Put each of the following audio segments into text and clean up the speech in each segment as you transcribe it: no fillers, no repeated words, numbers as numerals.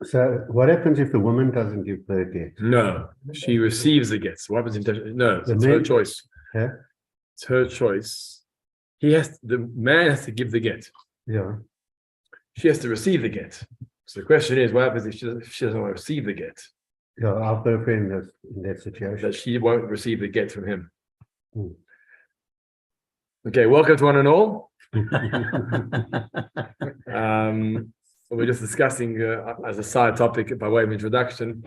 So what happens if the woman doesn't give the get? No, she receives the get. So what happens if no? The It's her man- choice. Yeah, It's her choice. The man has to give the get. yeah. She has to receive the get. So the question is, what happens if she doesn't want to receive the get? Yeah, I've got a friend that's in that situation. That she won't receive the get from him. Hmm. Okay, welcome to one and all. We're just discussing as a side topic by way of introduction,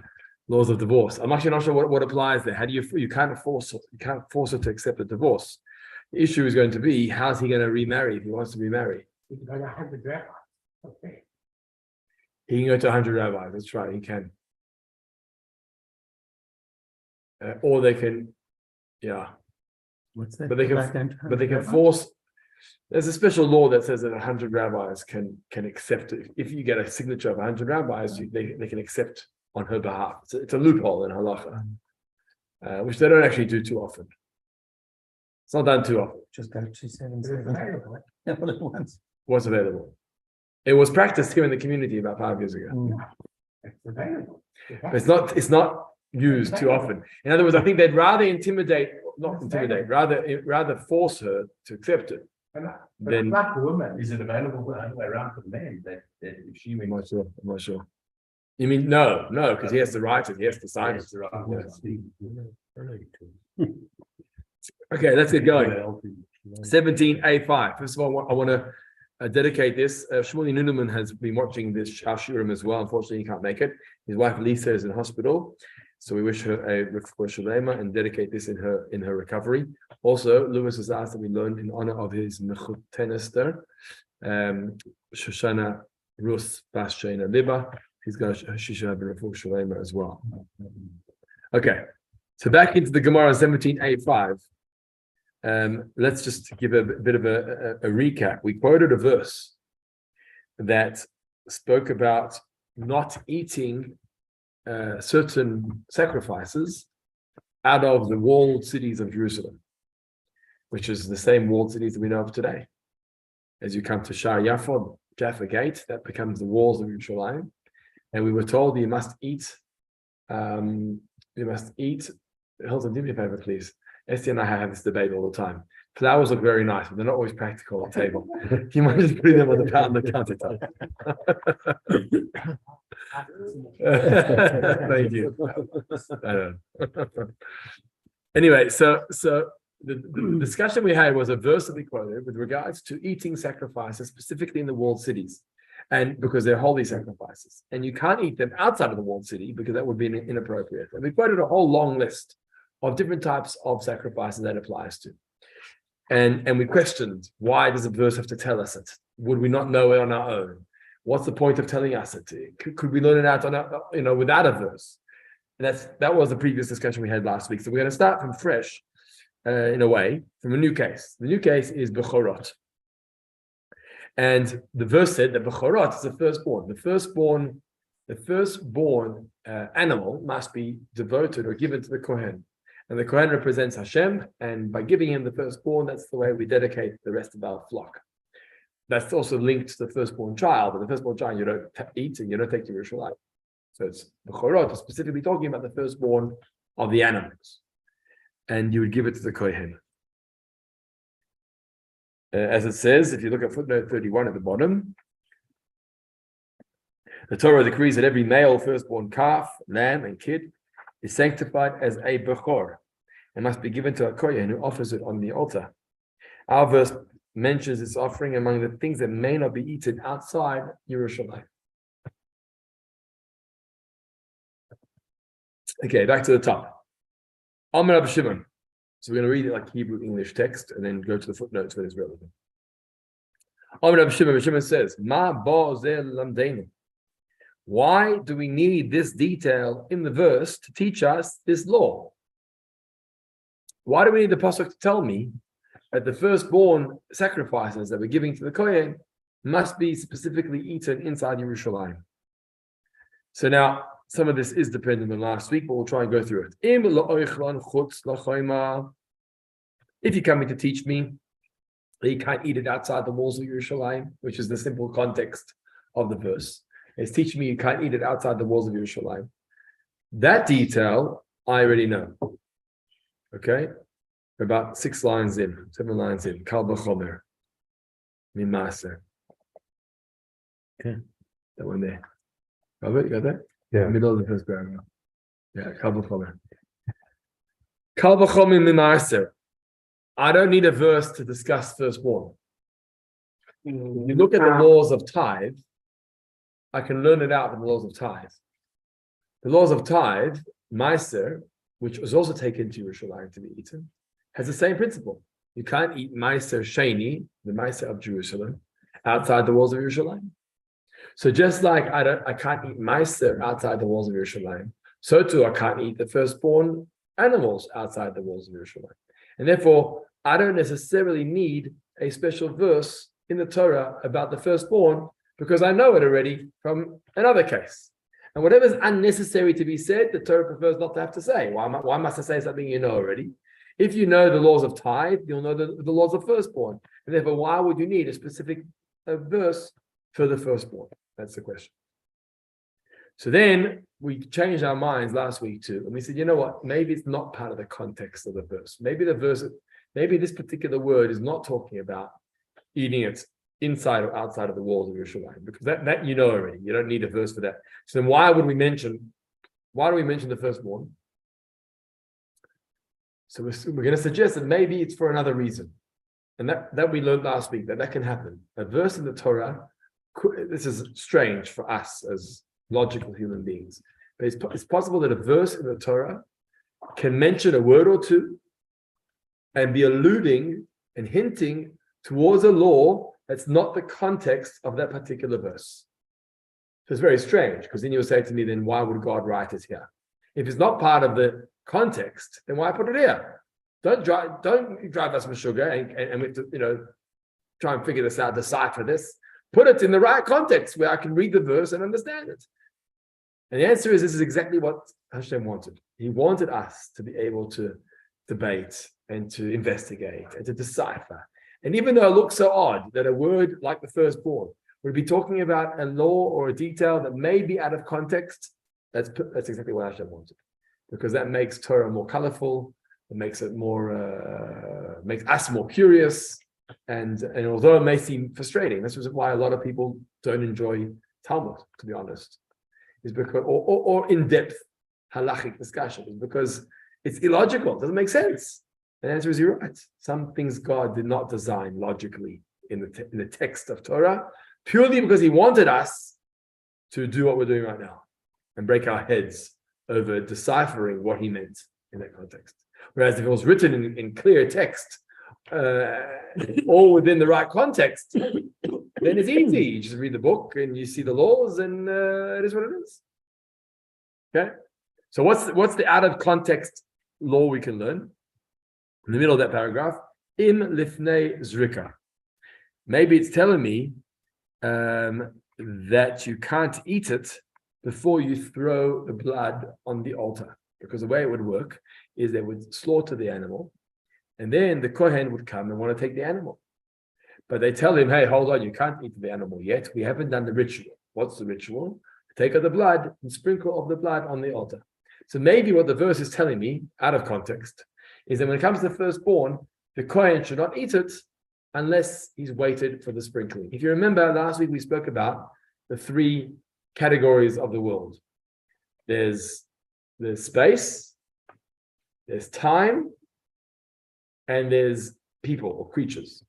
laws of divorce. I'm actually not sure what applies there. How do you can't force her to accept a divorce. The issue is going to be, how's he going to remarry if he wants to remarry? He can go to 100 rabbis. Okay. He can go to 100 rabbis. That's right, he can. Or they can, yeah. What's that? But they can force. There's a special law that says that 100 rabbis can accept it. If you get a signature of 100 rabbis, they can accept on her behalf. It's a loophole in halacha, which they don't actually do too often. It's not done too often. Just go to 7 What's available? It was practiced here in the community about 5 years ago. It's available. But it's not used too often. In other words, I think they'd rather rather force her to accept it. But Then- a black woman, Is it available the other way around for the man that if she I'm not sure. You mean no, because he has to write it, he has to sign it. Okay, let's get going. 17A5. First of all, I want to dedicate this. Shmuley Nuneman has been watching this Shashurim as well. Unfortunately, he can't make it. His wife Lisa is in hospital, so we wish her a refuah shalema and dedicate this in her recovery. Also, Lewis has asked that we learn in honor of his mechutenister, Shoshana Rus Bas Shana Liba. She should have a refuah shalema as well. Okay, so back into the Gemara 17A5. Let's just give a bit of a recap. We quoted a verse that spoke about not eating certain sacrifices out of the walled cities of Jerusalem, which is the same walled cities that we know of today. As you come to Shar Yafod, Jaffa Gate, that becomes the walls of Yerushalayim, and we were told you must eat. Hilton, do me a favor, please. Esty and I have this debate all the time. Flowers look very nice, but they're not always practical on table. Do you mind just putting them on the countertop? Thank you. Anyway, so the discussion we had was a verse that we quoted with regards to eating sacrifices, specifically in the walled cities, and because they're holy sacrifices, and you can't eat them outside of the walled city because that would be inappropriate. And we quoted a whole long list of different types of sacrifices that applies to. And we questioned, why does the verse have to tell us it? Would we not know it on our own? What's the point of telling us it? Could we learn it out on without a verse? And that was the previous discussion we had last week. So we're going to start from fresh, in a way, from a new case. The new case is Bechorot. And the verse said that Bechorot is the firstborn. The firstborn animal must be devoted or given to the Kohen. And the Kohen represents Hashem, and by giving him the firstborn, that's the way we dedicate the rest of our flock. That's also linked to the firstborn child, but the firstborn child you don't eat and you don't take to Yerushalayim. So it's Bechorot, specifically talking about the firstborn of the animals. And you would give it to the Kohen. As it says, if you look at footnote 31 at the bottom, the Torah decrees that every male firstborn calf, lamb, and kid is sanctified as a Bechor and must be given to a Kohen who offers it on the altar. Our verse mentions this offering among the things that may not be eaten outside Yerushalayim. Okay, back to the top. Amar Rabbi Shimon. So we're going to read it like Hebrew English text and then go to the footnotes when it's relevant. Amar Rabbi Shimon says, Ma bo zeh lamdeinu. Why do we need this detail in the verse to teach us this law? Why do we need the pasuk to tell me that the firstborn sacrifices that we're giving to the Kohen must be specifically eaten inside Yerushalayim? So now, some of this is dependent on last week, but we'll try and go through it. If you come in to teach me that you can't eat it outside the walls of Yerushalayim, which is the simple context of the verse, It's teaching me you can't eat it outside the walls of Yerushalayim. That detail I already know. Okay, about 7 lines in. Kal v'chomer min maaser. Okay, that one there. Robert, you got that? Yeah. Middle of the first paragraph. Yeah, kal v'chomer. Kal v'chomer min maaser. I don't need a verse to discuss firstborn. If you look at the laws of tithe, I can learn it out from the laws of tithe. The laws of tithe, maaser, which was also taken to Yerushalayim to be eaten, has the same principle. You can't eat maaser sheni, the maaser of Jerusalem, outside the walls of Yerushalayim. So just like I can't eat maaser outside the walls of Yerushalayim, so too I can't eat the firstborn animals outside the walls of Yerushalayim. And therefore, I don't necessarily need a special verse in the Torah about the firstborn because I know it already from another case. And whatever is unnecessary to be said, the Torah prefers not to have to say. Why must I say something you know already? If you know the laws of tithe, you'll know the laws of firstborn. And therefore, why would you need a specific verse for the firstborn? That's the question. So then we changed our minds last week too. And we said, you know what? Maybe it's not part of the context of the verse. Maybe this particular word is not talking about eating it inside or outside of the walls of Yerushalayim, because that you know already. You don't need a verse for that. So then why do we mention the firstborn? So we're going to suggest that maybe it's for another reason. And that we learned last week, that can happen. A verse in the Torah, this is strange for us as logical human beings, but it's possible that a verse in the Torah can mention a word or two and be alluding and hinting towards a law that's not the context of that particular verse. So it's very strange, because then you'll say to me, then why would God write it here? If it's not part of the context, then why put it here? Don't drive us with sugar and we have to, try and figure this out, decipher this. Put it in the right context where I can read the verse and understand it. And the answer is, this is exactly what Hashem wanted. He wanted us to be able to debate and to investigate and to decipher. And even though it looks so odd that a word like the firstborn would be talking about a law or a detail that may be out of context, that's exactly what Hashem wanted, because that makes Torah more colorful. It makes it more makes us more curious, and although it may seem frustrating, this is why a lot of people don't enjoy Talmud, to be honest, is because or in-depth halachic discussion, is because it's illogical. It doesn't make sense. The answer is, you're right. Some things God did not design logically in the text of Torah, purely because He wanted us to do what we're doing right now and break our heads over deciphering what He meant in that context. Whereas if it was written in clear text, all within the right context, then it's easy. You just read the book and you see the laws, and it is what it is. Okay. So what's the out of context law we can learn? In the middle of that paragraph, im lifnei zrika. Maybe it's telling me that you can't eat it before you throw the blood on the altar. Because the way it would work is they would slaughter the animal, and then the Kohen would come and want to take the animal. But they tell him, hey, hold on, you can't eat the animal yet. We haven't done the ritual. What's the ritual? Take out the blood and sprinkle of the blood on the altar. So maybe what the verse is telling me, out of context, is that when it comes to the firstborn, the Kohen should not eat it unless he's waited for the sprinkling. If you remember, last week we spoke about the 3 categories of the world. There's space, there's time, and there's people or creatures.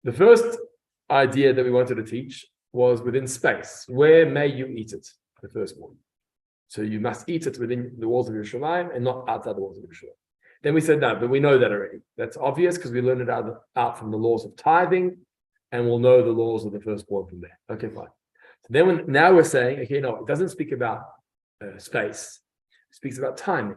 The first idea that we wanted to teach was within space. Where may you eat it? The firstborn. So you must eat it within the walls of Yerushalayim and not outside the walls of Yerushalayim. Then we said, no, but we know that already. That's obvious because we learned it out from the laws of tithing, and we'll know the laws of the firstborn from there. Okay, fine. So then now we're saying, okay, no, it doesn't speak about space. It speaks about timing,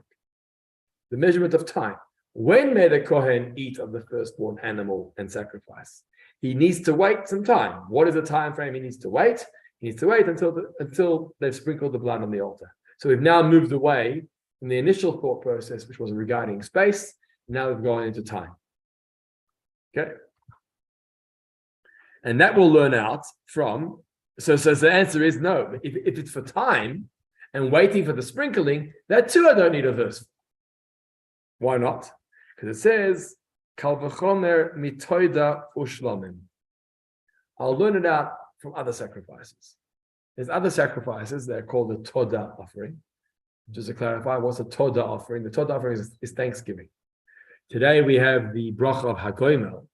the measurement of time. When may the Kohen eat of the firstborn animal and sacrifice? He needs to wait some time. What is the time frame he needs to wait? He needs to wait until they've sprinkled the blood on the altar. So we've now moved away from the initial thought process, which was regarding space. Now we've gone into time. Okay? And that we'll learn out from So the answer is no. If it's for time and waiting for the sprinkling, that too I don't need a verse. Why not? Because it says, Kal v'chomer mitoida ushlamim. I'll learn it out from other sacrifices. There's other sacrifices that are called the Toda offering. Just to clarify, what's a Toda offering? The Toda offering is Thanksgiving. Today we have the bracha of Hagoimel,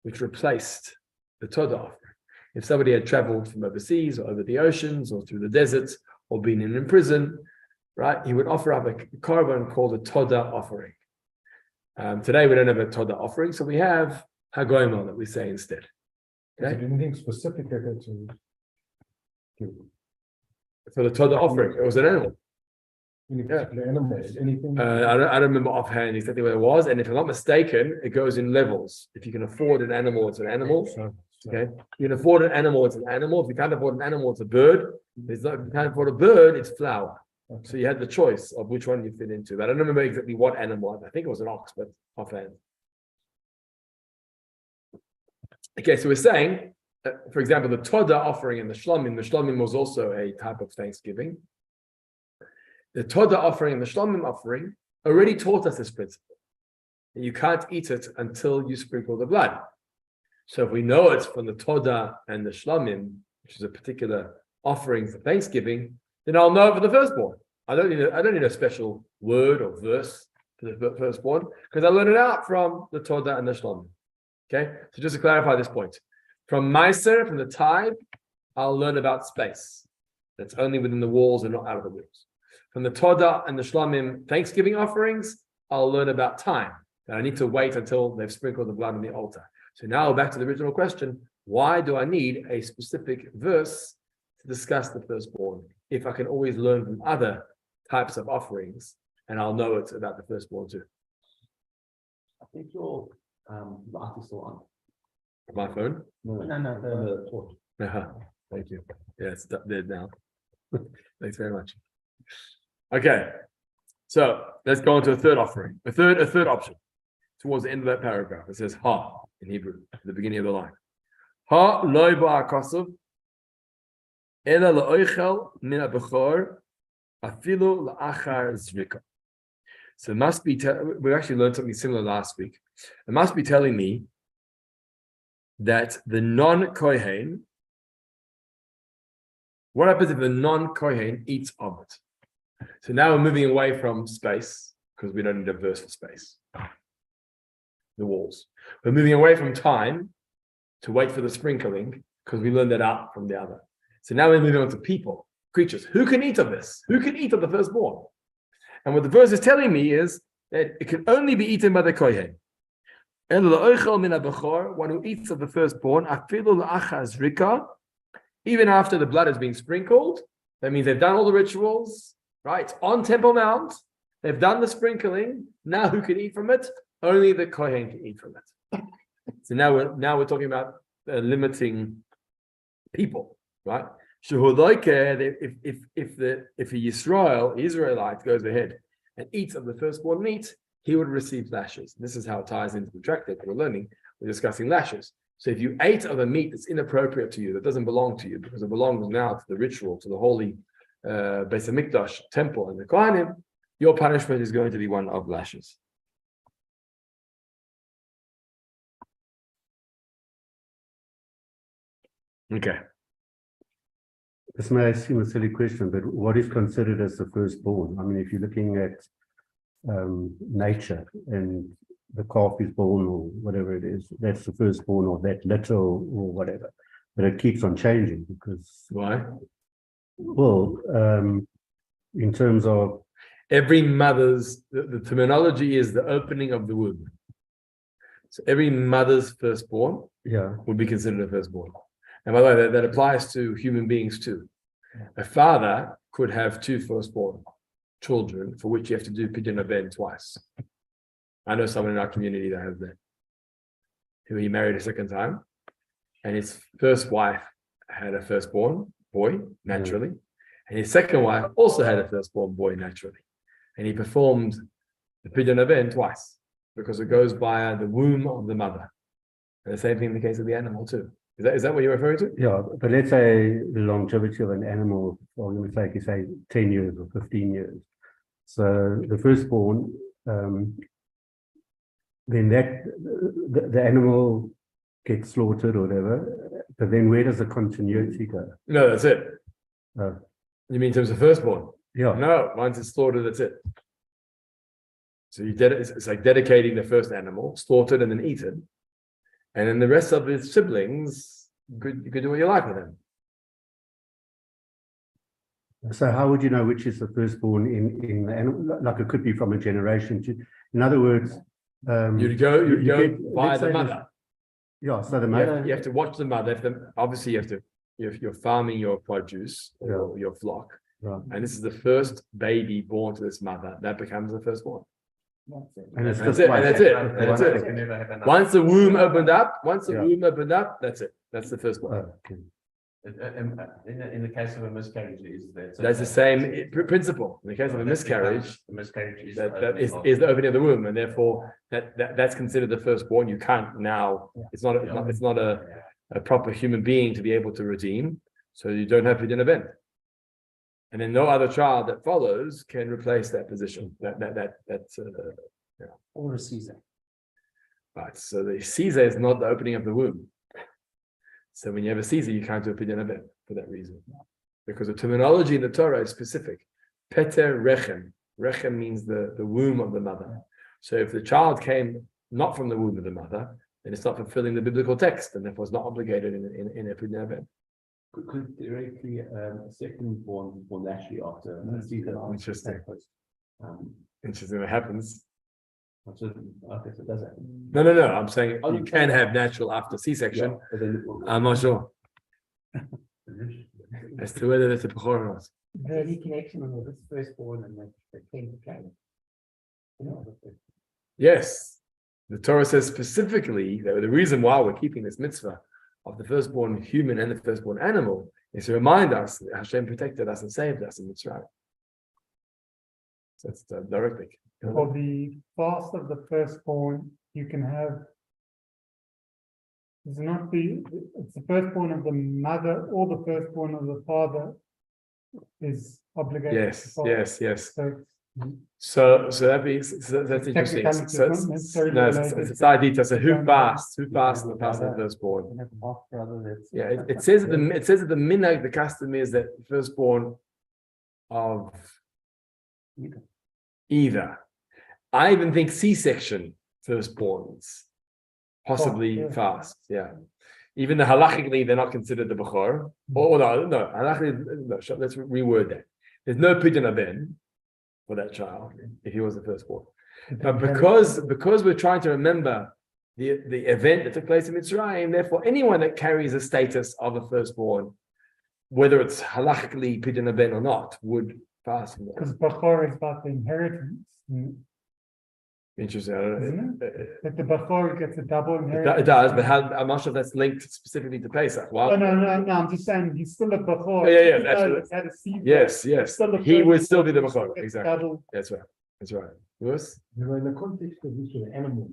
which replaced the Toda offering. If somebody had traveled from overseas or over the oceans or through the deserts or been in prison, right, he would offer up a korban called a Toda offering. Today we don't have a Toda offering, so we have Hagoimel that we say instead. Okay? Is there anything specific that to give? For the Toda offering, it was an animal. Any particular animal? Anything? I don't remember offhand exactly what it was, and if I'm not mistaken, it goes in levels. If you can afford an animal, it's an animal. Okay, you can afford an animal, it's an animal. If you can't afford an animal, it's a bird. If you can't afford a bird, it's flour. Okay. So you had the choice of which one you fit into. But I don't remember exactly what animal. I think it was an ox, but offhand. Okay, so we're saying, for example, the Toda offering and the Shlomim was also a type of Thanksgiving. The Toda offering and the Shlomim offering already taught us this principle. You can't eat it until you sprinkle the blood. So if we know it's from the Toda and the Shlomim, which is a particular offering for Thanksgiving, then I'll know it for the firstborn. I don't need a special word or verse for the firstborn, because I learn it out from the Toda and the Shlomim. Okay, so just to clarify this point, from Meiser, from the tithe, I'll learn about space. That's only within the walls and not out of the walls. From the Toda and the Shlomim Thanksgiving offerings, I'll learn about time. That I need to wait until they've sprinkled the blood on the altar. So now back to the original question, why do I need a specific verse to discuss the firstborn if I can always learn from other types of offerings and I'll know it's about the firstborn too? I think your light is still on. My phone? No, The torch. Thank you. Yeah, it's dead now. Thanks very much. Okay, so let's go on to a third offering, a third option towards the end of that paragraph. It says ha in Hebrew at the beginning of the line. Ha loy ba'akosov ela la'oichel min ha'bechor afilu la'achar zrika. So it must be. We actually learned something similar last week. It must be telling me that the non-kohen. What happens if the non-kohen eats of it? So now we're moving away from space because we don't need a verse for space. The walls. We're moving away from time to wait for the sprinkling because we learned that out from the other. So now we're moving on to people, creatures. Who can eat of this? Who can eat of the firstborn? And what the verse is telling me is that it can only be eaten by the kohen. One who eats of the firstborn, even after the blood has been sprinkled. That means they've done all the rituals, right? On Temple Mount, they've done the sprinkling. Now who can eat from it? Only the kohen can eat from it. So now we're talking about limiting people, right? If a Israelite goes ahead and eats of the firstborn meat, he would receive lashes. This is how it ties into the tract that we're learning. We're discussing lashes. So if you ate of a meat that's inappropriate to you, that doesn't belong to you, because it belongs now to the ritual, to the holy Beis HaMikdash temple and the Kohanim, your punishment is going to be one of lashes. Okay. This may seem a silly question, but what is considered as the firstborn? I mean, if you're looking at nature and the calf is born or whatever it is, that's the firstborn of that litter or whatever. But it keeps on changing because Why? well, in terms of Every mother's, the terminology is the opening of the womb. So every mother's firstborn yeah, would be considered a firstborn. And by the way, that applies to human beings too. A father could have two firstborn children for which you have to do pidyon ben twice. I know someone in our community that has that, who he married a second time, and his first wife had a firstborn boy naturally, and his second wife also had a firstborn boy naturally, and he performed the pidyon ben twice because it goes via the womb of the mother. And the same thing in the case of the animal too. Is that what you're referring to? Yeah, but let's say the longevity of an animal, for argument's sake, you say 10 years or 15 years. So the firstborn, then the animal gets slaughtered or whatever, but then where does the continuity go? No, that's it. Oh. You mean in terms of firstborn? Yeah, No, once it's slaughtered, that's it. So it's like dedicating the first animal, slaughtered and then eaten. And then the rest of his siblings, you could do what you like with them. so how would you know which is the firstborn in the animal? Like it could be from a generation to, in other words, You'd go get- by let's the say mother. yeah, so the You mother, have to watch the mother. Obviously, you're farming your produce or your flock. right. And this is the first baby born to this mother. That becomes the firstborn. And it's That's just it, one- and that's it, one- and that's one- it. Can never have enough. Once the womb opened up, Yeah. that's it. That's the firstborn. Oh, okay. In the case of a miscarriage, is that? That's the same principle. In the case of a miscarriage, The miscarriage is. that is the opening of the womb, and therefore that's considered the firstborn. You can't now. It's not a proper human being to be able to redeem. So you don't have Pidyon event. And then no other child that follows can replace that position. Or a Caesar. Right. So the Caesar is not the opening of the womb. So when you have a Caesar, you can't do a Pidyon event for that reason. Because the terminology in the Torah is specific. Peter Rechem. Rechem means the womb of the mother. So if the child came not from the womb of the mother, then it's not fulfilling the biblical text, and therefore it's not obligated in a Pidyon event. Could theoretically, a second born naturally after. Interesting. Um, Interesting what happens. so, okay, so does that? No. I'm saying you can have natural after C-section. Yeah, but then. I'm not sure as to whether it's a Bechor or not. The any connection with this firstborn and the 10th planet. Yes, the Torah says specifically that the reason why we're keeping this mitzvah of the firstborn human and the firstborn animal is to remind us that Hashem protected us and saved us in Mitzrayim. So that's the direct link. For the fast of the firstborn, you can have. It's the firstborn of the mother or the firstborn of the father is obligated. Yes. So So that means that's interesting. Technicality So is not necessarily no, related it's idea. So who to- fasts? Who fasts in the fast of the firstborn? And have a half brother that's. Yeah, it says that the minhag, the custom is that firstborn of either. I even think C-section firstborns possibly yeah. fast. Yeah, even the halachically they're not considered the bechor. Or no, halachically, no. Let's reword that. There's no pidyon aben for that child if he was the firstborn. But because we're trying to remember the event that took place in Mitzrayim, therefore anyone that carries a status of a firstborn, whether it's halachically pidyon aben or not, would fast from that. because Bechor is about the inheritance, Interesting. I don't know. isn't it? That the Bechor gets a double inheritance. It does, but I'm not sure that's linked specifically to Pesach. Wow. Oh, no, I'm just saying he's still a Bechor. Yeah, Even though absolutely. it's had a seed, Yes. still a He would still be the firstborn, Bechor. gets Exactly. double. That's right. Louis? In the context of this with animals,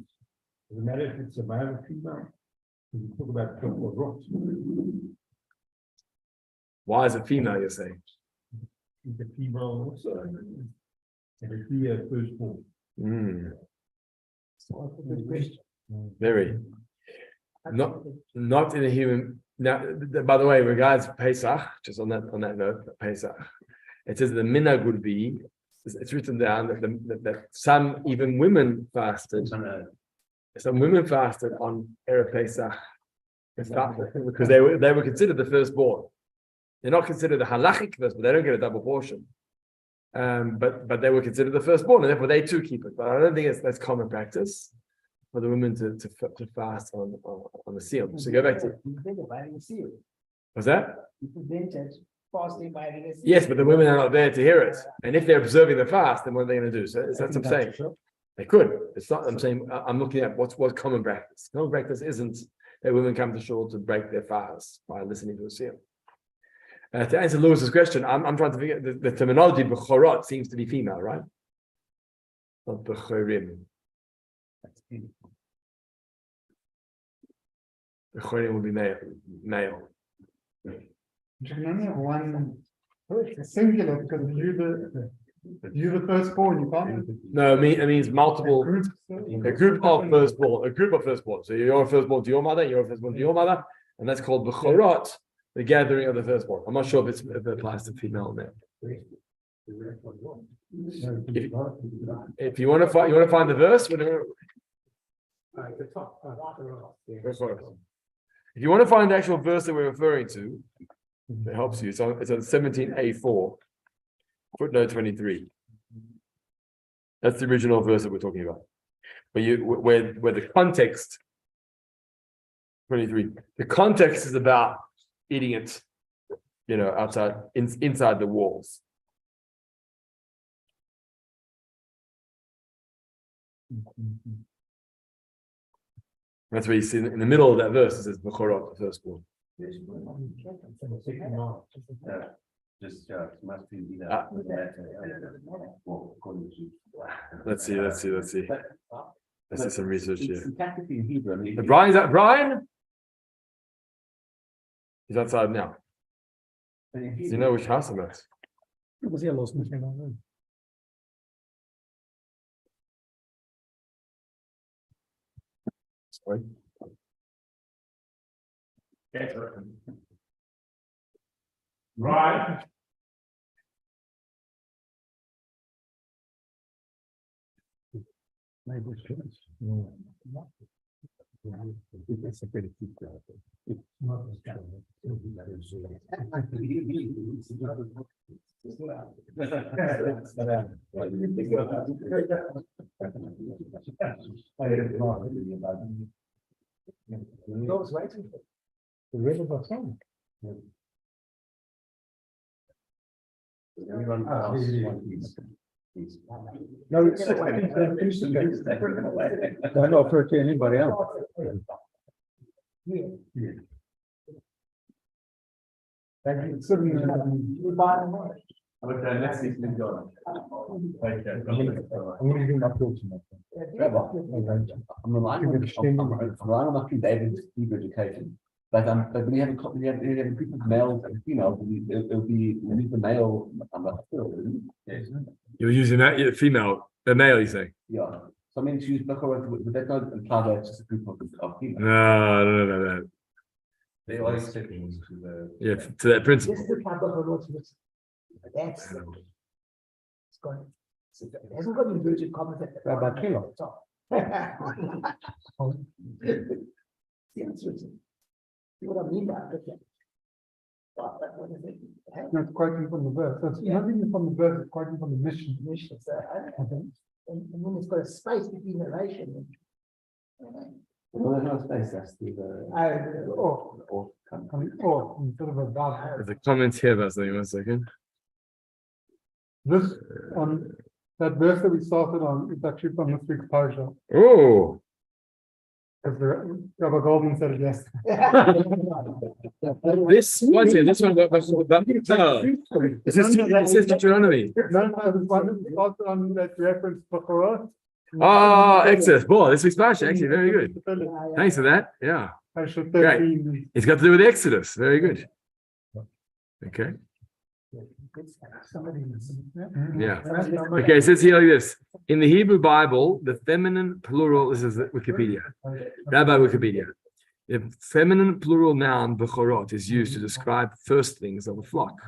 does it matter if it's a male or female? When you talk about triple rot, Why is it female, you're saying? is the female also? And it be a firstborn. Good question. Very. Not in a human. Now, by the way, regards Pesach, just on that note, Pesach, it says the minhag would be. It's written down that some even women fasted. Some women fasted on Erev Pesach because they were considered the firstborn. They're not considered the halachic firstborn. They don't get a double portion. But they were considered the firstborn, and therefore they too keep it. But I don't think that's common practice for the women to fast on the seal. So go back to what's that? Fasting by the sea. Yes, but the women are not there to hear it. And if they're observing the fast, then what are they going to do? So that's what I'm saying. They could. It's not. I'm saying I'm looking at what's common practice. Common practice isn't that women come to shul to break their fast by listening to a seal. To answer Lewis's question, I'm trying to figure the terminology bechorot seems to be female, right? Not bechorim. Bechorim will be male. But you can only have one, it's singular because you're the firstborn, you can't. No, it means multiple. Groups, A group of firstborn. So you're a firstborn to your mother, you're a firstborn to your mother, and that's called Bechorot, the gathering of the firstborn. I'm not sure if it applies to female or male. If you want to find the verse, whatever. If you want to find the actual verse that we're referring to, it helps you. It's on 17a4, footnote 23. That's the original verse that we're talking about. But where the context 23, the context is about eating it, outside, inside the walls. That's where you see in the middle of that verse, it says Bechorot, the firstborn. Just must be either. Let's see. Let's do some research here. Syntactically in Hebrew, I mean, Brian's that Brian? He's outside now. Does he know which house I'm at? Sorry. Right. No, it's don't offer it to anybody else. Okay, next is John. I'm gonna do my thoughts on that. I'm relying on David's Hebrew education. But when you have a group of males and females, it'll be the male. You're using that male, you say? Yeah. So I mean, to use Bechorot, would that not imply that it's just a group of females? No. They are exceptions to the. Yeah, to that principle. That's. It's got. It hasn't got inverted commas at the Rabbi Kilo. top. The answer is. See what I mean by it? What is it? No, it's quoting from the verse. So it's not even from the verse, it's quoting from the mission. Mission, so and then it's got a space between narration and. No, there's no space. That's the. Instead of above. There's a comment here about something. 1 second. This, that verse that we started on is actually from this week's parsha. Oh, Because Rabbi Goldman said it yesterday. this one. No. It says Deuteronomy. No, this one that we started on that reference Bechorot. Excellent. Boy, this week's parsha, actually, very good. Thanks for that. Yeah. Parsha 13. It's got to do with Exodus. Very good. Okay. Yeah. Okay, it says here like this. In the Hebrew Bible, the feminine plural, this is Wikipedia, Rabbi Wikipedia. The feminine plural noun Bechorot is used to describe firstlings of a flock.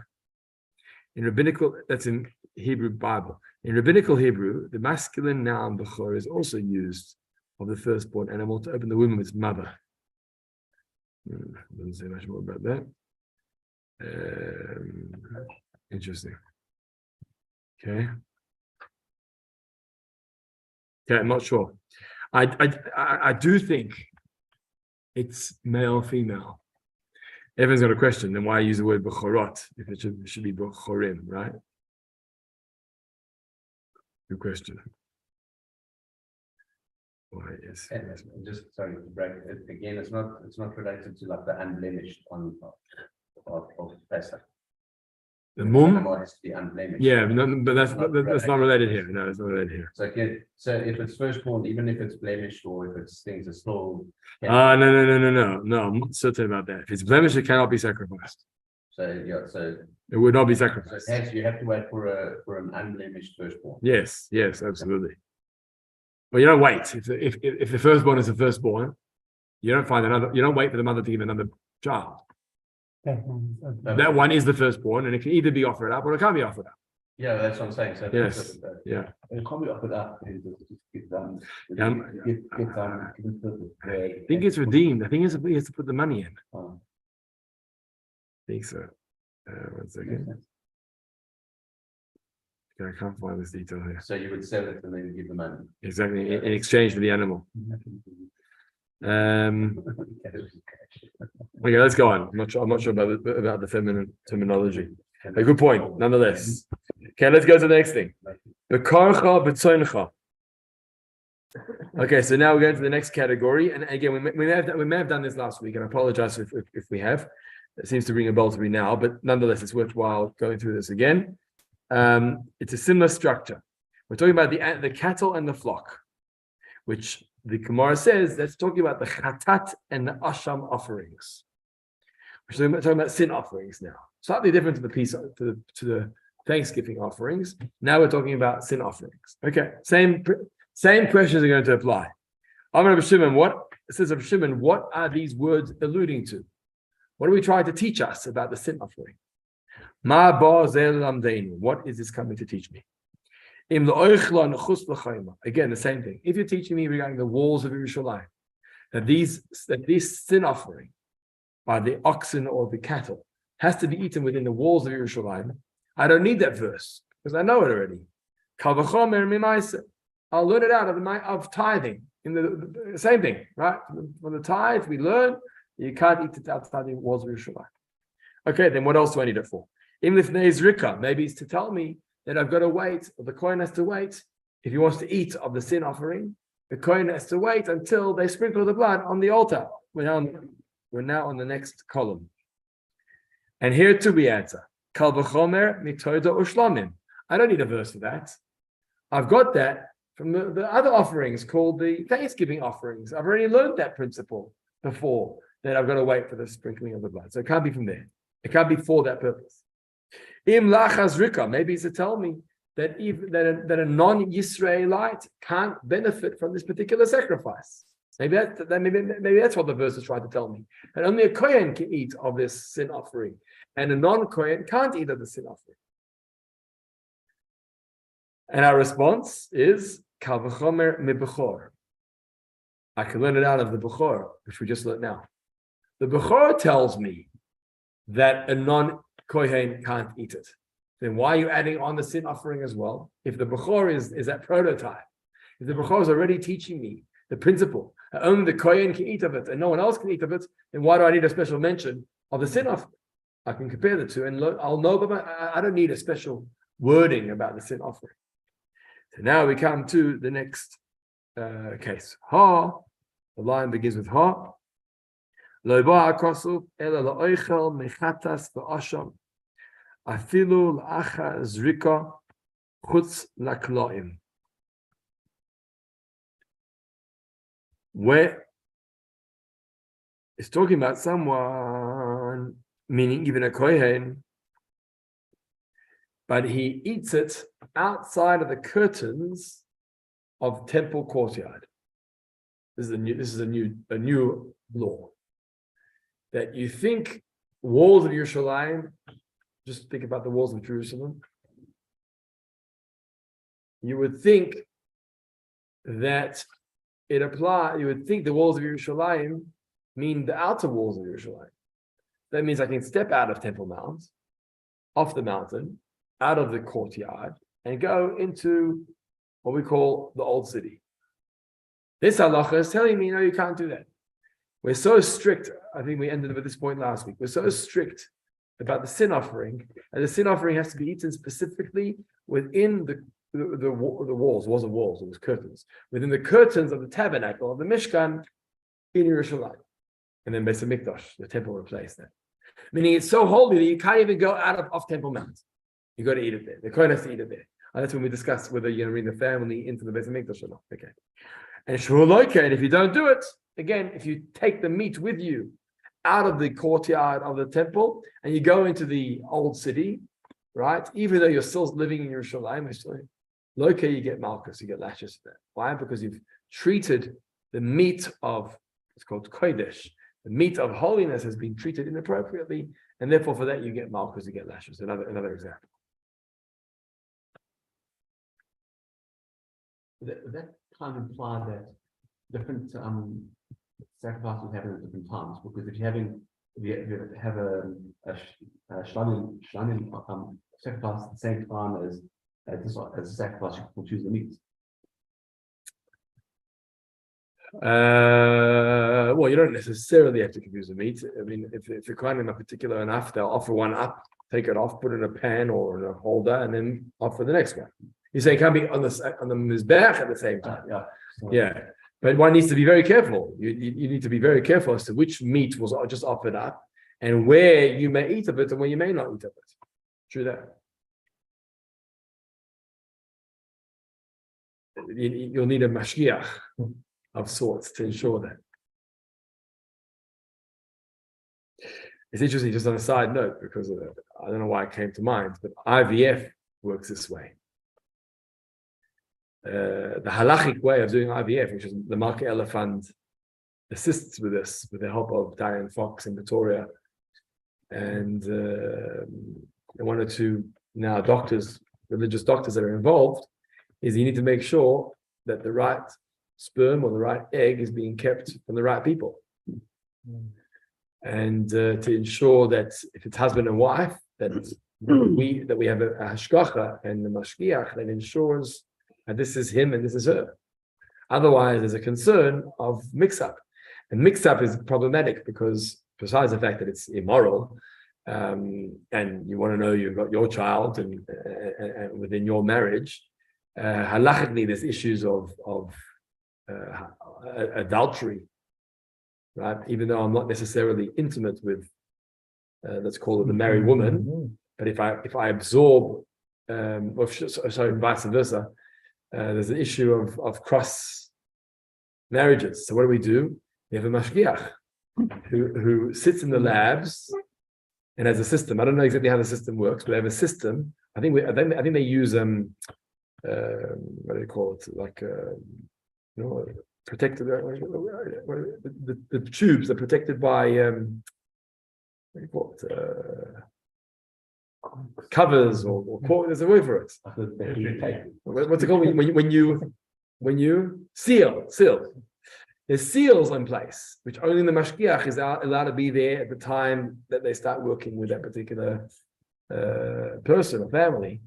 In rabbinical, that's in Hebrew Bible. In rabbinical Hebrew, the masculine noun Bechor is also used of the firstborn animal to open the womb of its mother. Doesn't say much more about that. Interesting. Okay, I'm not sure. I do think it's male, female. Everyone's got a question. Then why use the word Bechorot if it should be Bechorim, right? Good question. Why is Just sorry to break it again. It's not related to like the unblemished of Pesach. The mum, animal has to be unblemished. yeah, but that's not related here. No, it's not related here. So, so if it's firstborn, even if it's blemished or if it's things are still. No, I'm not certain about that. If it's blemished, it cannot be sacrificed. So, yeah, so. It would not be So sacrificed. you have to wait for an unblemished firstborn. Yes, absolutely. But you don't wait. If the firstborn is the firstborn, you don't wait for the mother to give another child. That one is the firstborn, and it can either be offered up or it can't be offered up. Yeah, that's what I'm saying. So Yes, yeah. it can't be offered up. Get done. Yeah, Get done. I think it's redeemed. I think he has to put the money in. Oh. I think so. 1 second. Okay, I can't find this detail here. So you would sell it and then give the money. Exactly, in exchange for the animal. Okay, let's go on. I'm not sure about the feminine terminology. A good point, nonetheless. Okay, let's go to the next thing. Bekarcha b'tzoincha. Okay, so now we're going to the next category, and again, we may have done this last week, and I apologize if we have. It seems to ring a bell to me now, but nonetheless, it's worthwhile going through this again. It's a similar structure. We're talking about the cattle and the flock, which the Gemara says that's talking about the chatat and the asham offerings. We're talking about sin offerings now. Slightly different to the piece to the Thanksgiving offerings. Now we're talking about sin offerings. Okay, same questions are going to apply. Amar Rabbi Shimon, what are these words alluding to? What are we trying to teach us about the sin offering? Ma ba zel lamdeinu. What is this coming to teach me? Again, the same thing. If you're teaching me regarding the walls of Yerushalayim, that this sin offering by the oxen or the cattle has to be eaten within the walls of Yerushalayim, I don't need that verse because I know it already. I'll learn it out of tithing. In the same thing, right? For the tithe, we learn you can't eat it outside the walls of Yerushalayim. Okay, then what else do I need it for? Maybe it's to tell me that I've got to wait, or the Kohen has to wait. If he wants to eat of the sin offering, the Kohen has to wait until they sprinkle the blood on the altar. We're now on the next column. And here too we answer. Kal v'chomer mitoda ushlamim. I don't need a verse for that. I've got that from the other offerings called the Thanksgiving offerings. I've already learned that principle before, that I've got to wait for the sprinkling of the blood. So it can't be from there. It can't be for that purpose. Im lachas rika, maybe it's to tell me that a non-Yisraelite can't benefit from this particular sacrifice. Maybe that's what the verse is trying to tell me. And only a Kohen can eat of this sin offering, and a non-Kohen can't eat of the sin offering. And our response is kal v'chomer mibechor. I can learn it out of the Bechor, which we just learned now. The Bechor tells me that a non-Kohen can't eat it. Then why are you adding on the sin offering as well? If the Bechor is that prototype, if the Bechor is already teaching me the principle that only the Kohen can eat of it and no one else can eat of it, then why do I need a special mention of the sin offering? I can compare the two and I'll know, but I don't need a special wording about the sin offering. So now we come to the next case. Ha, the line begins with ha. Lo ba akosuf ela la'oichel mechatas v'asham afilu la'acha zrika chutz laklaim. Where it's talking about someone, meaning even a kohen, but he eats it outside of the curtains of temple courtyard. This is a new law. That you think walls of Yerushalayim, just think about the walls of Jerusalem. You would think that it applies, you would think the walls of Yerushalayim mean the outer walls of Yerushalayim. That means I can step out of Temple Mount, off the mountain, out of the courtyard, and go into what we call the old city. This halacha is telling me, no, you can't do that. We're so strict. I think we ended with this point last week. We're so strict about the sin offering, and the sin offering has to be eaten specifically within the walls. It wasn't walls; it was curtains. Within the curtains of the tabernacle of the Mishkan in Yerushalayim, and then Beis Hamikdash, the temple replaced that. Meaning it's so holy that you can't even go out of off Temple Mount. You got to eat it there. The Kohen has to eat it there. And that's when we discuss whether you're going to bring the family into the Beit HaMikdash or not. Okay. And and if you don't do it, again, if you take the meat with you out of the courtyard of the temple and you go into the old city, right? Even though you're still living in Yerushalayim, you get Makkos, you get lashes for that. Why? Because you've treated the meat of, it's called Kodesh, the meat of holiness has been treated inappropriately, and therefore for that you get Makkos, you get lashes. Another example. That kind of imply that different sacrifices happen at different times, because if you have a shlamim sacrifice at the same time as a sacrifice, you can choose the meat. Well, you don't necessarily have to confuse the meat. I mean, if the Kohanim are particular enough, they'll offer one up, take it off, put it in a pan or in a holder, and then offer the next one. You say it can't be on the mizbeach at the same time. Yeah, but one needs to be very careful. You need to be very careful as to which meat was just offered up, and where you may eat of it and where you may not eat of it. True that. You'll need a mashgiach of sorts to ensure that. It's interesting, just on a side note, because I don't know why it came to mind, but IVF works this way. The halachic way of doing IVF, which is the Malka Fund, assists with this with the help of Diane Fox in Pretoria, and one or two now doctors, religious doctors that are involved, is you need to make sure that the right sperm or the right egg is being kept from the right people. And to ensure that if it's husband and wife, that we have a hashgacha and the mashgiach that ensures that this is him and this is her. Otherwise, there's a concern of mix-up. And mix-up is problematic because besides the fact that it's immoral, and you want to know you've got your child and within your marriage, halachically there's issues of adultery, right? Even though I'm not necessarily intimate with, let's call it the married woman, but if I absorb, vice versa, there's an issue of cross marriages. So what do? We have a mashgiach who sits in the labs and has a system. I don't know exactly how the system works, but they have a system. I think they use what do they call it? Like protected. The tubes are protected by what do you call it? Covers or there's a word for it. What's it called when you seal? There's seals in place, which only the mashgiach is allowed to be there at the time that they start working with that particular person or family,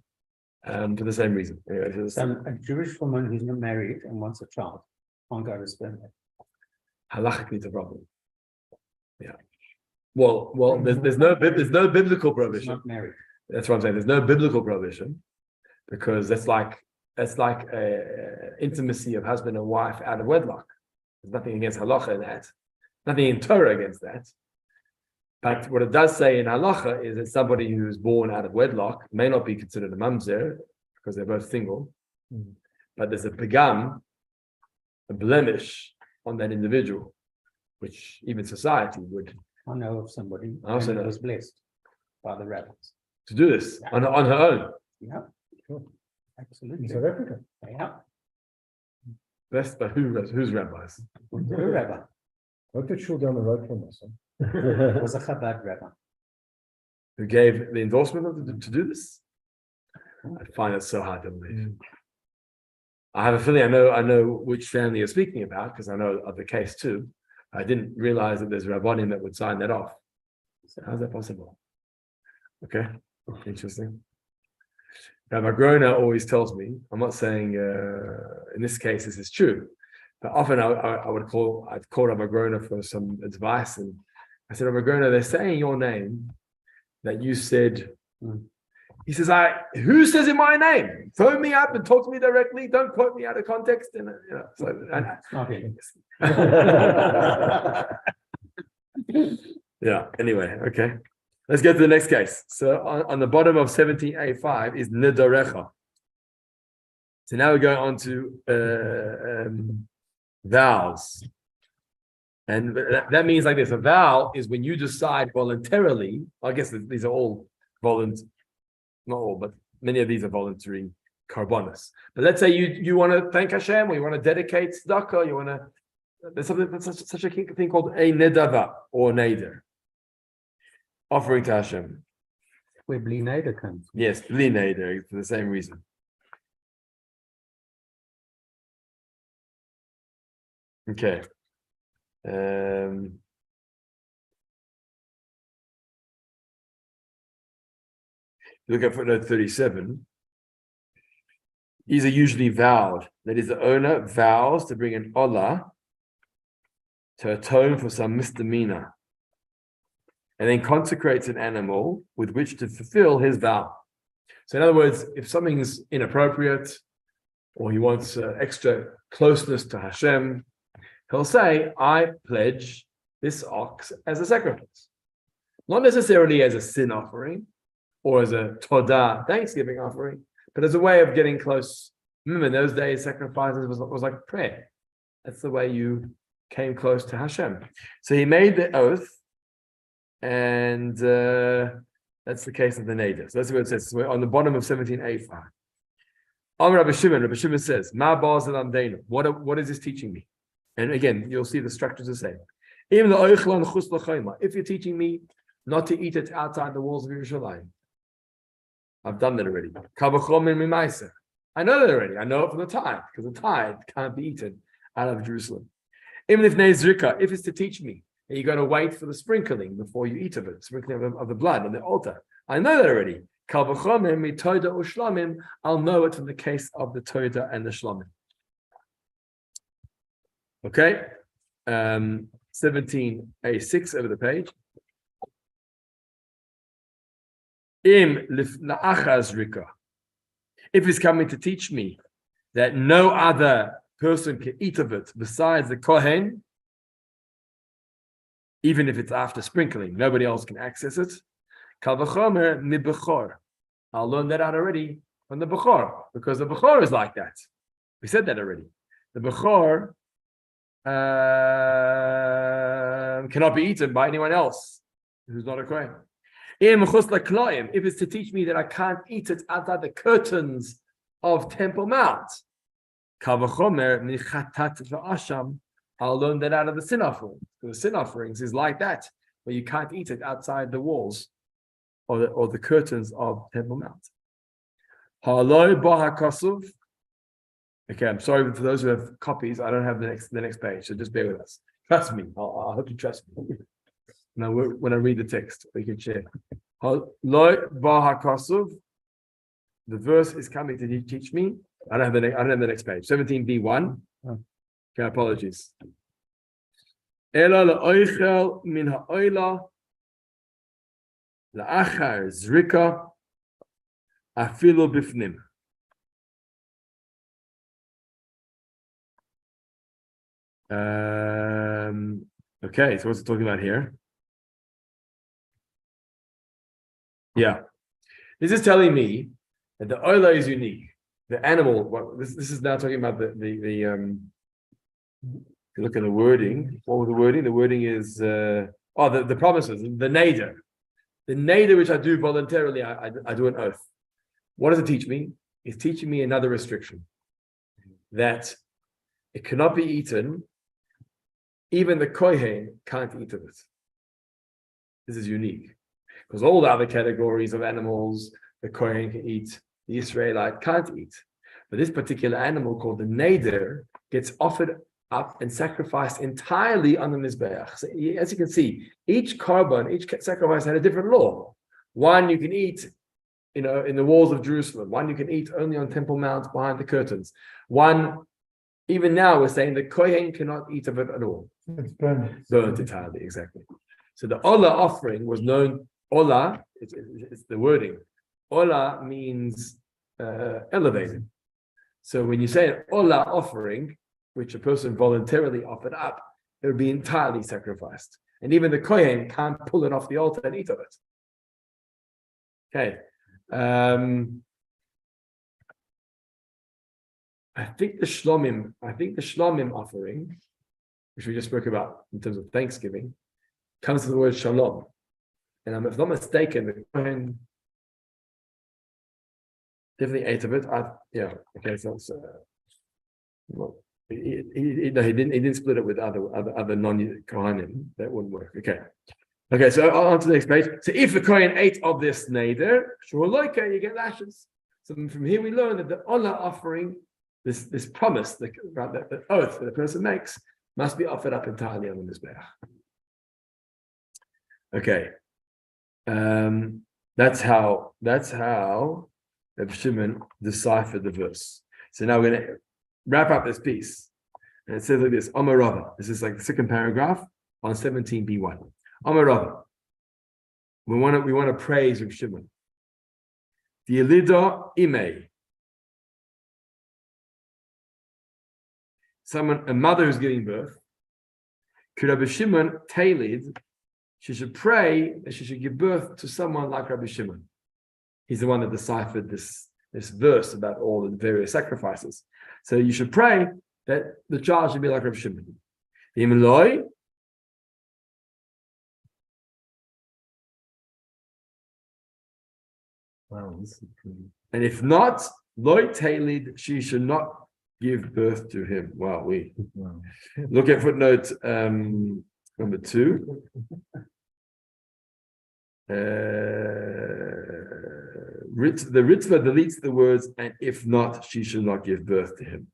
for the same reason. Anyway, a Jewish woman who's not married and wants a child can't go to sperm bank. Halachically, it's a problem. Yeah. Well, there's no biblical prohibition. Not married. That's what I'm saying. There's no biblical prohibition because that's like intimacy of husband and wife out of wedlock. There's nothing against halacha in that. Nothing in Torah against that. But what it does say in halacha is that somebody who's born out of wedlock may not be considered a mamzer because they're both single, but there's a pegam, a blemish on that individual, which even society would. I know of somebody I also know. who was blessed by the rabbis. To do this on her own. Yeah, Sure. absolutely. In South Africa. Yeah, Blessed by who's rabbis? the rabbi Not the shul down the road from us. was a Chabad rabbi. Who gave the endorsement to do this? I find it so hard to believe. I have a feeling I know which family you're speaking about because I know of the case too. I didn't realize that there's rabbanim that would sign that off. How's that possible? Okay, interesting. Rabbi Grona always tells me, I'm not saying in this case this is true, but often I'd call Rabbi Grona for some advice, and I said, Rabbi Grona, they're saying your name that you said. He says, who says in my name? Phone me up and talk to me directly. Don't quote me out of context. And It's not him. yeah. Anyway, okay. Let's get to the next case. So on the bottom of 17A5 is Nidarecha. So now we're going on to vows. And that means like this: a vow is when you decide voluntarily. I guess these are all voluntary, not all, but many of these are voluntary karbonos. But let's say you want to thank Hashem, or you want to dedicate tzedakah, you want to. There's such a thing called a nedava or neder, offering to Hashem. Where bli neder comes. Yes, bli neder for the same reason. Okay. Look at footnote 37. These are usually vowed. That is, the owner vows to bring an olah to atone for some misdemeanor, and then consecrates an animal with which to fulfill his vow. So, in other words, if something's inappropriate, or he wants extra closeness to Hashem, he'll say, I pledge this ox as a sacrifice. Not necessarily as a sin offering or as a todah, thanksgiving offering, but as a way of getting close. Remember, in those days, sacrifices was like prayer. That's the way you came close to Hashem. So he made the oath, and that's the case of the neder. So that's what it says. So we're on the bottom of 17A5. Rabbi Shimon says, Ma what is this teaching me? And again, you'll see the structures the same. Even the if you're teaching me not to eat it outside the walls of Yerushalayim, I've done that already. I know that already. I know it from the tithe, because the tithe can't be eaten out of Jerusalem. Even if Nezrika, if it's to teach me that you got to wait for the sprinkling before you eat of it, sprinkling of the blood on the altar, I know that already. I'll know it in the case of the Todah and the Shlomim. Okay, 17A6 over the page. If it's coming to teach me that no other person can eat of it besides the Kohen, even if it's after sprinkling, nobody else can access it. Kal v'chomer mi bechor. I'll learn that out already from the bechor, because the bechor is like that. We said that already. The bechor cannot be eaten by anyone else who's not a Kohen. If it's to teach me that I can't eat it outside the curtains of Temple Mount, I'll learn that out of the sin offerings. The sin offerings is like that, where you can't eat it outside the walls or the curtains of Temple Mount. Okay, I'm sorry for those who have copies. I don't have the next page, so just bear with us. Trust me. I hope you trust me. Now, when I read the text, we can share. The verse is coming to teach me. I don't have the next page. 17b1. Okay, apologies. Ela la'oichel min ha'oila la'achar zrika afilu bifnim. Okay, so what's it talking about here? Yeah, this is telling me that the oila is unique. The animal. Well, this is now talking about the if you look at the wording, what was the wording? The wording is the promises, the neder. The neder which I do voluntarily, I do an oath. What does it teach me? It's teaching me another restriction, that it cannot be eaten. Even the kohen can't eat of it. This is unique, because all the other categories of animals, the kohen can eat, the Israelite can't eat. But this particular animal called the neder gets offered up and sacrificed entirely on the Mizbeach. So as you can see, each carbon, each sacrifice had a different law. One you can eat, in the walls of Jerusalem. One you can eat only on Temple Mount behind the curtains. One, even now we're saying the kohen cannot eat of it at all. It's burnt. Burnt entirely, exactly. So the olah offering was known. Olah, it's the wording. Olah means elevated. So when you say an olah offering, which a person voluntarily offered up, it would be entirely sacrificed. And even the kohen can't pull it off the altar and eat of it. Okay. I think the Shlomim offering, which we just spoke about in terms of Thanksgiving, comes to the word Shalom. And if I'm not mistaken, the Kohen definitely ate of it. Okay, so well, he didn't split it with other non-Kohanim. That wouldn't work. Okay, so on to the next page. So if the Kohen ate of this neder, you get lashes. So from here we learn that the Olah offering, this promise, the oath that the person makes, must be offered up entirely on the Mizbeach. Okay. That's how Reb Shimon deciphered the verse. So now we're going to wrap up this piece. And it says like this, Amar Rava. This is like the second paragraph on 17b1. Amar Rava. We want to praise Reb Shimon. The Yelida Imei. A mother who's giving birth. Could Rabbi Shimon tailid, she should pray that she should give birth to someone like Rabbi Shimon. He's the one that deciphered this verse about all the various sacrifices. So you should pray that the child should be like Rabbi Shimon. And if not, loy tailid, she should not give birth to him. Wow, look at footnote number 2. The Ritva deletes the words, and if not, she should not give birth to him.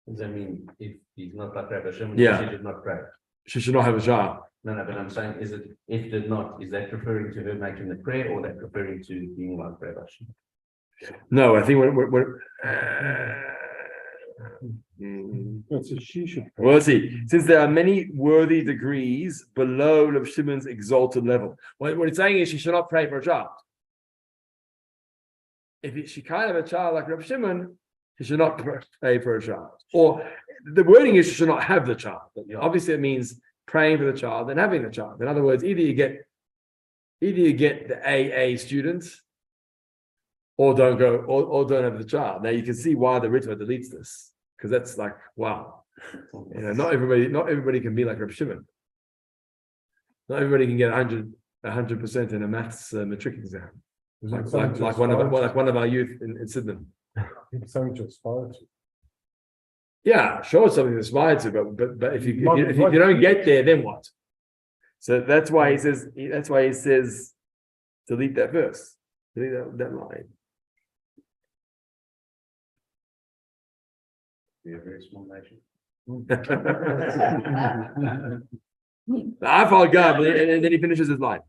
Does that mean if he's not like Rabbi Shimon, Yeah. she should not pray? She should not have a child. No, but I'm saying, is it if did not? Is that referring to her making the prayer, or that referring to being like Rabbi Shimon? No, I think So she should. we'll see. Since there are many worthy degrees below Rav Shimon's exalted level, what it's saying is she should not pray for a child. If she can't have a child like Rav Shimon, she should not pray for a child. Or the wording is she should not have the child. But obviously, it means praying for the child and having the child. In other words, either you get the AA students, or don't go, or don't have the child. Now you can see why the Ritva deletes this, because that's like, wow, not everybody can be like Reb Shimon. Not everybody can get 100% in a maths matric exam, like one of our youth in Sydney. Something to aspire to. Yeah, sure, it's something to aspire to, but if you don't get there, then what? So that's why he says delete that verse, delete that line. Be a very small nation. And then he finishes his line.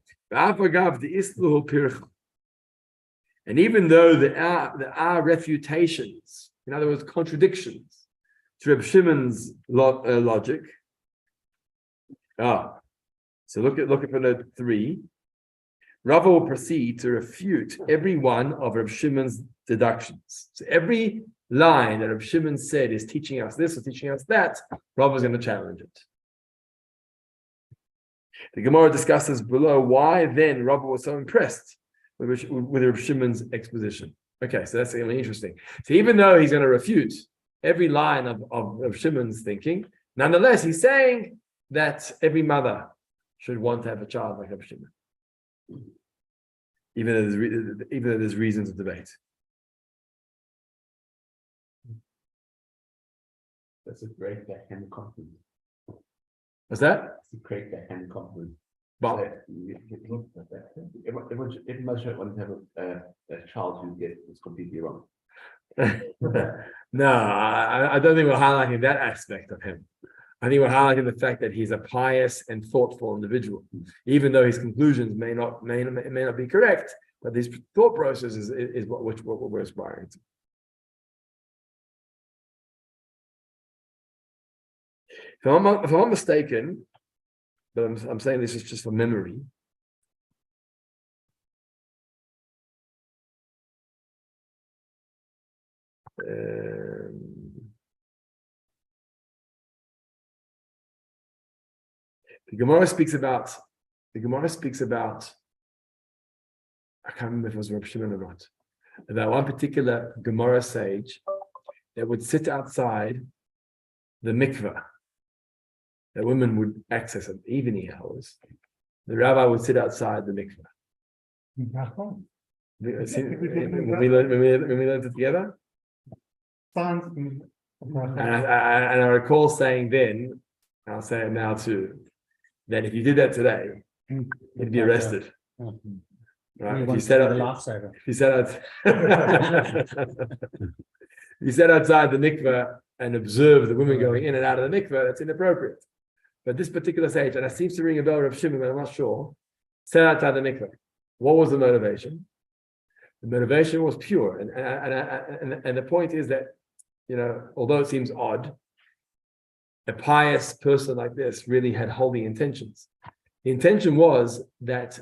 And even though there are refutations, in other words, contradictions to Reb Shimon's logic. So look at footnote 3. Rava will proceed to refute every one of Reb Shimon's deductions. So every line that Reb Shimon said is teaching us this or teaching us that, Rava is going to challenge it. The Gemara discusses below why then Rava was so impressed with Reb Shimon's exposition. Okay, so that's really interesting. So even though he's going to refute every line of Reb Shimon's thinking, nonetheless, he's saying that every mother should want to have a child like Reb Shimon, even though there's reasons of debate. That's a great backhand compliment. What's that? It's a great backhand compliment. But Everyone should want to have a child who is completely wrong. no, I don't think we're highlighting that aspect of him. I think we're highlighting the fact that he's a pious and thoughtful individual, even though his conclusions may not be correct, but this thought process is what we're aspiring to. If I'm not mistaken, but I'm saying this is just for memory. The Gemara speaks about I can't remember if it was Reb Shimon or not, about one particular Gemara sage that would sit outside the mikveh that women would access at evening hours. The rabbi would sit outside the mikveh. When we learned it together, and I recall saying then, I'll say it now too, that if you did that today, you'd be arrested. Right? If you sat outside the mikveh and observe the women going in and out of the mikveh, that's inappropriate. But this particular sage, and it seems to ring a bell of Shimon, but I'm not sure, sat outside the mikveh. What was the motivation? The motivation was pure, and the point is that, although it seems odd, a pious person like this really had holy intentions. The intention was that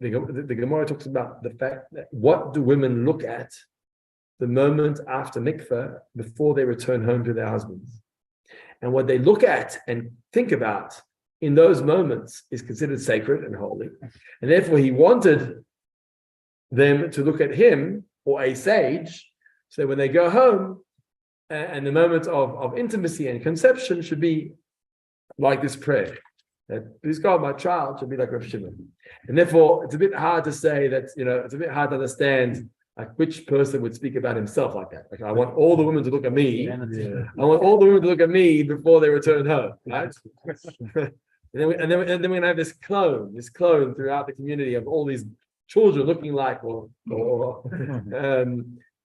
the Gemara talks about the fact that what do women look at the moment after mikveh before they return home to their husbands? And what they look at and think about in those moments is considered sacred and holy. And therefore he wanted them to look at him or a sage, so when they go home and the moment of intimacy and conception should be like this prayer, that please God, my child should be like Rav Shimon. And therefore it's a bit hard to say that, it's a bit hard to understand like which person would speak about himself like that. Like, I want all the women to look at me. I want all the women to look at me before they return home, right? and then we're gonna have this clone throughout the community of all these children looking like, but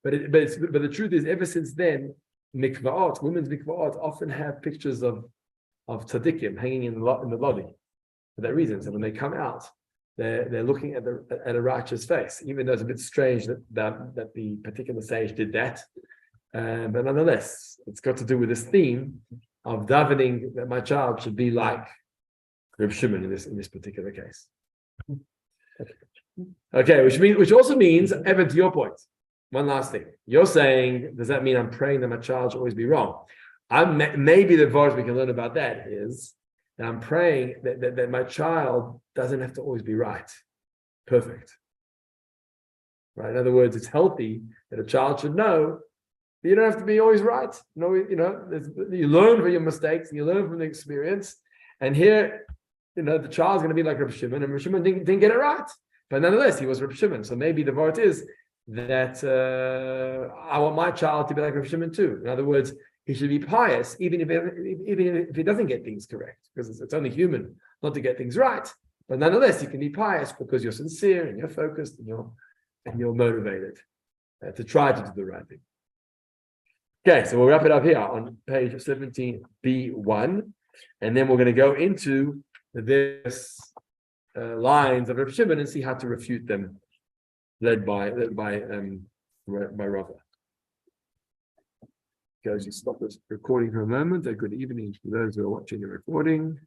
the truth is, ever since then, mikvaot, women's mikvaot, often have pictures of tzaddikim hanging in the lobby for that reason. So when they come out, they're looking at a righteous face, even though it's a bit strange that the particular sage did that. But nonetheless, it's got to do with this theme of davening that my child should be like Reb Shimon in this particular case. Okay, which also means, Evan, to your point, one last thing. You're saying, does that mean I'm praying that my child should always be wrong? Maybe the verse we can learn about that is that I'm praying that my child doesn't have to always be right, perfect. Right? In other words, it's healthy that a child should know that you don't have to be always right. You learn from your mistakes and you learn from the experience. And here, the child's going to be like Reb Shimon, and Reb Shimon didn't get it right. But nonetheless, he was Reb Shimon. So maybe the word is that I want my child to be like Reb Shimon too. In other words, he should be pious, even if he doesn't get things correct, because it's only human not to get things right. But nonetheless, you can be pious because you're sincere and you're focused and you're motivated to try to do the right thing. Okay, so we'll wrap it up here on page 17b1, and then we're going to go into this lines of Reb Shimon and see how to refute them, led by Rava. Guys, you stop this recording for a moment. A good evening to those who are watching the recording.